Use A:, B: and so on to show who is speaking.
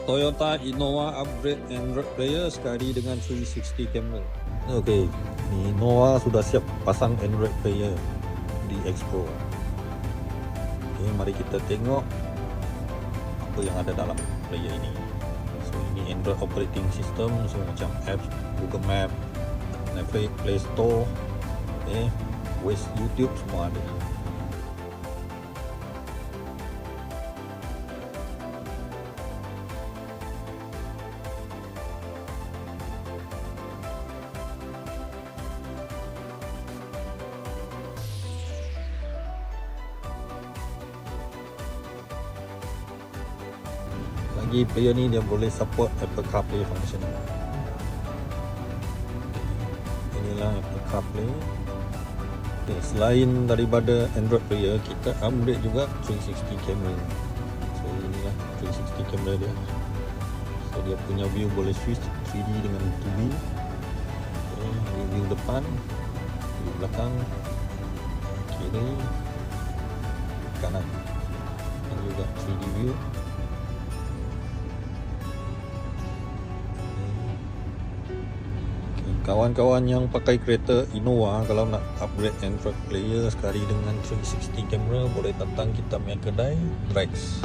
A: Toyota Innova upgrade Android player sekali dengan 360 camera. Okey, ni Innova sudah siap pasang Android player di X-Pro. Okey, mari kita tengok apa yang ada dalam player ini. So ini Android operating system, so macam apps, Google Map, Netflix, Play Store, Waze, YouTube semua ada. Lagi player ni dia boleh support Apple CarPlay function. Inilah Apple CarPlay. Okay, selain daripada Android player, kita upgrade juga 360 camera. So inilah 360 camera dia. So dia punya view boleh switch 3D dengan 2D. Okay, view depan, view belakang, kiri, kanan, dan juga 3D view. Kawan-kawan yang pakai kereta Innova, kalau nak upgrade Android player sekali dengan 360 camera, boleh datang kita punya kedai Drex.